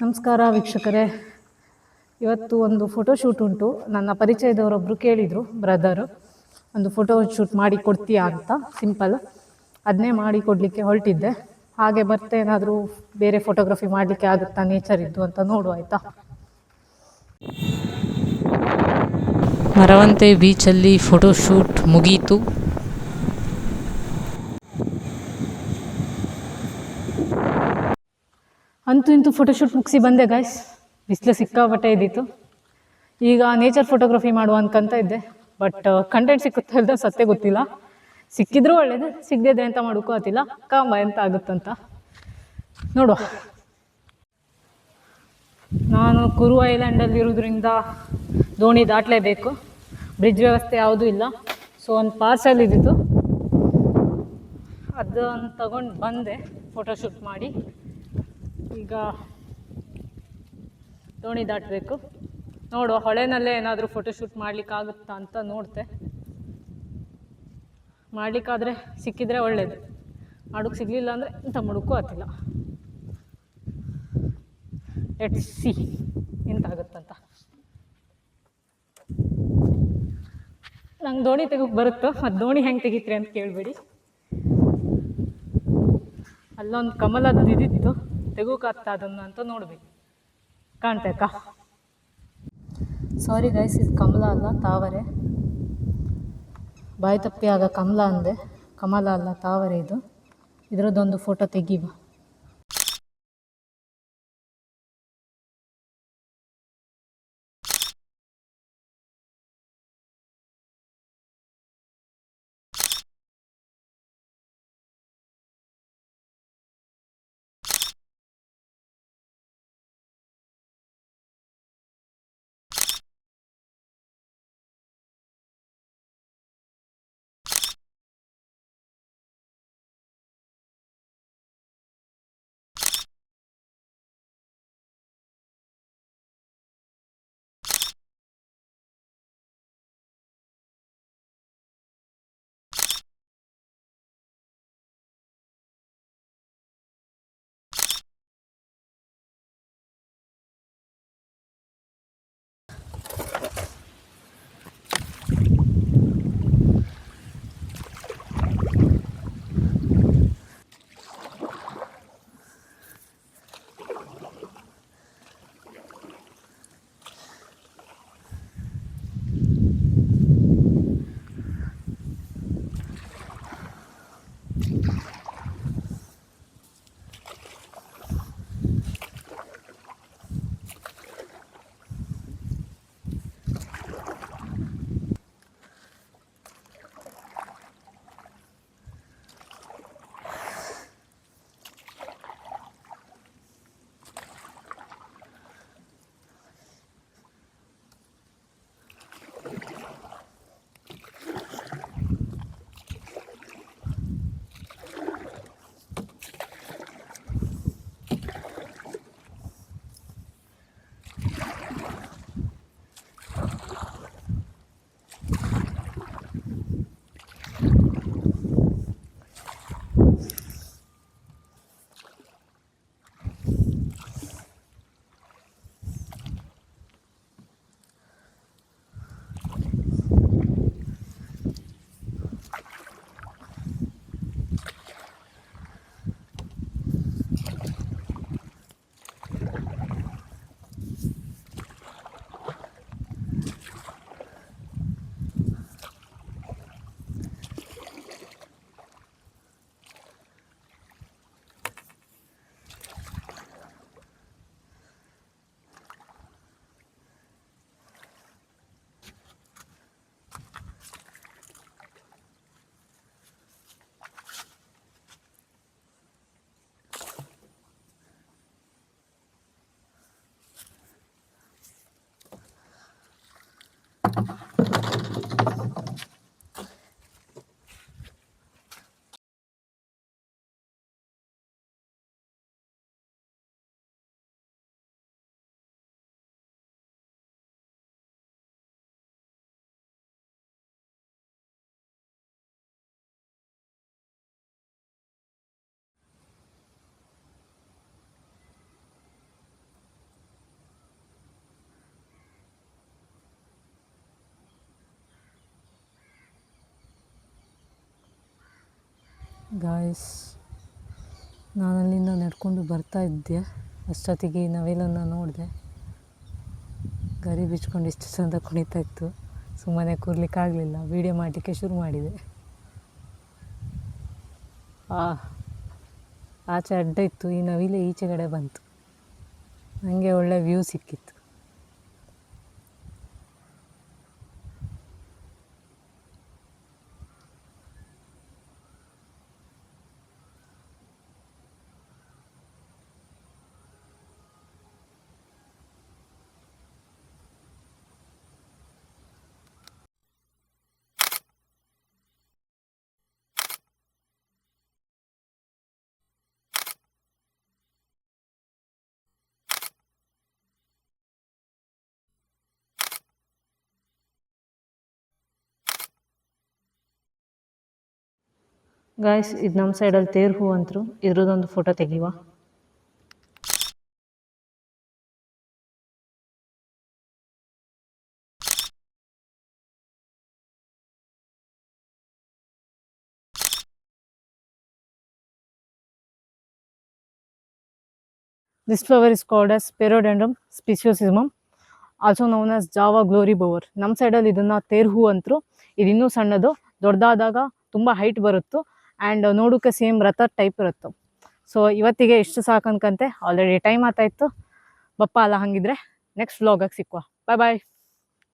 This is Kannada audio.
ನಮಸ್ಕಾರ ವೀಕ್ಷಕರೇ. ಇವತ್ತು ಒಂದು ಫೋಟೋಶೂಟ್ ಉಂಟು. ನನ್ನ ಪರಿಚಯದವರೊಬ್ಬರು ಕೇಳಿದರು, ಬ್ರದರು, ಒಂದು ಫೋಟೋ ಶೂಟ್ ಮಾಡಿ ಕೊಡ್ತೀಯಾ ಅಂತ, ಸಿಂಪಲ್. ಅದನ್ನೇ ಮಾಡಿ ಕೊಡಲಿಕ್ಕೆ ಹೊರಟಿದ್ದೆ. ಹಾಗೆ ಏನಾದರೂ ಬೇರೆ ಫೋಟೋಗ್ರಫಿ ಮಾಡಲಿಕ್ಕೆ ಆಗುತ್ತಾ ನೇಚರ್ ಇದ್ದು ಅಂತ ನೋಡುವ, ಆಯಿತಾ? ಮರವಂತೆ ಬೀಚಲ್ಲಿ ಫೋಟೋಶೂಟ್ ಮುಗೀತು. ಅಂತೂ ಇಂತೂ ಫೋಟೋಶೂಟ್ ಮುಗಿಸಿ ಬಂದೆ ಗೈಸ್. ಬಿಸಿಲು ಸಿಕ್ಕಾಪಟ್ಟೆ ಇದ್ದಿತ್ತು. ಈಗ ನೇಚರ್ ಫೋಟೋಗ್ರಫಿ ಮಾಡುವ ಅನ್ಕೊಂತ ಇದ್ದೆ, ಬಟ್ ಕಂಟೆಂಟ್ ಸಿಕ್ಕುತ್ತಾ ಇಲ್ಲದ ಸತ್ಯ ಗೊತ್ತಿಲ್ಲ. ಸಿಕ್ಕಿದ್ರೂ ಒಳ್ಳೇದು, ಸಿಗದೆ ಎಂತ ಮಾಡೋಕ್ಕೂ ಆತಿಲ್ಲ. ಕಾಂಬ ಎಂತ ಆಗುತ್ತಂತ ನೋಡುವ. ನಾನು ಕುರು ಐಲ್ಯಾಂಡಲ್ಲಿ ಇರೋದ್ರಿಂದ ದೋಣಿ ದಾಟಲೇಬೇಕು. ಬ್ರಿಡ್ಜ್ ವ್ಯವಸ್ಥೆ ಯಾವುದೂ ಇಲ್ಲ. ಸೊ ಒಂದು ಪಾರ್ಸಲ್ ಇದ್ದಿತ್ತು, ಅದನ್ನು ತಗೊಂಡು ಬಂದೆ ಫೋಟೋಶೂಟ್ ಮಾಡಿ. ಈಗ ದೋಣಿ ದಾಟಬೇಕು. ನೋಡುವ, ಹೊಳೆನಲ್ಲೇ ಏನಾದರೂ ಫೋಟೋಶೂಟ್ ಮಾಡಲಿಕ್ಕಾಗುತ್ತಾ ಅಂತ ನೋಡ್ತೆ. ಮಾಡಲಿಕ್ಕಾದರೆ ಸಿಕ್ಕಿದರೆ ಒಳ್ಳೆಯದು, ಮಾಡೋಕ್ಕೆ ಸಿಗಲಿಲ್ಲ ಅಂದರೆ ಎಂತ ಮಾಡೋಕ್ಕೂ ಆಗ್ತಿಲ್ಲ. ಲೆಟ್ಸ್ ಸಿ ಎಂತ ಆಗುತ್ತಂತ. ನಂಗೆ ದೋಣಿ ತೆಗೋಕ್ಕೆ ಬರುತ್ತೋ, ಅದು ದೋಣಿ ಹೆಂಗೆ ತೆಗಿತೀರಿ ಅಂತ ಕೇಳಬೇಡಿ. ಅಲ್ಲೊಂದು ಕಮಲದ್ದು ಇದಿತ್ತು, ತೆಗೋಕ್ಕಾಗ್ತಾ ಅದನ್ನು ಅಂತ ನೋಡಬೇಕು. ಕಾಣ್ತೇಕಾ? ಸಾರಿ ಗೈಸ್, ಇದು ಕಮಲ ಅಲ್ಲ, ತಾವರೆ. ಬಾಯಿ ತಪ್ಪಿ ಆಗ ಕಮಲ ಅಂದೆ, ಕಮಲ ಅಲ್ಲ, ತಾವರೆ ಇದು. ಇದರದ್ದೊಂದು ಫೋಟೋ ತೆಗಿವ. ಗಾಯ್ಸ್, ನಾನು ಅಲ್ಲಿಂದ ನಡ್ಕೊಂಡು ಬರ್ತಾ ಇದ್ದೆ. ಅಷ್ಟೊತ್ತಿಗೆ ಈ ನವಿಲನ್ನು ನೋಡಿದೆ. ಗರಿ ಬಿಚ್ಕೊಂಡು ಇಷ್ಟು ಚಂದ ಕುಣಿತಾ ಇತ್ತು. ಸುಮ್ಮನೆ ಕೂರ್ಲಿಕ್ಕಾಗಲಿಲ್ಲ, ವೀಡಿಯೋ ಮಾಡಲಿಕ್ಕೆ ಶುರು ಮಾಡಿದೆ. ಆಚೆ ಅಡ್ಡ ಇತ್ತು, ಈ ನವಿಲೆ ಈಚೆಗಡೆ ಬಂತು. ನನಗೆ ಒಳ್ಳೆ ವ್ಯೂ ಸಿಕ್ಕಿತ್ತು. ಗಾಯ್ಸ್, ಇದು ನಮ್ಮ ಸೈಡಲ್ಲಿ ತೇರು ಹೂ ಅಂತರು. ಇದ್ರದ್ದೊಂದು ಫೋಟೋ ತೆಗಿವ. This flower is called as Perodendron speciosismum, also known as Java glory bower. ನಮ್ಮ ಸೈಡಲ್ಲಿ ಇದನ್ನು ತೇರು ಹೂ ಅಂತರು. ಇದು ಇನ್ನೂ ಸಣ್ಣದು, ದೊಡ್ಡದಾದಾಗ ತುಂಬ ಹೈಟ್ ಬರುತ್ತು ಆ್ಯಂಡ್ ನೋಡೋಕ್ಕೆ ಸೇಮ್ ರಥ ಟೈಪ್ ಇರುತ್ತೆ. ಸೊ ಇವತ್ತಿಗೆ ಇಷ್ಟು ಸಾಕು ಅನ್ಕಂತೆ. ಆಲ್ರೆಡಿ ಟೈಮ್ ಆಗ್ತಾಯಿತ್ತು. ಬಪ್ಪ ಅಲ್ಲ, ಹಾಗಿದ್ರೆ ನೆಕ್ಸ್ಟ್ ವ್ಲಾಗಾಗಿ ಸಿಕ್ಕುವ. ಬಾಯ್ ಬಾಯ್.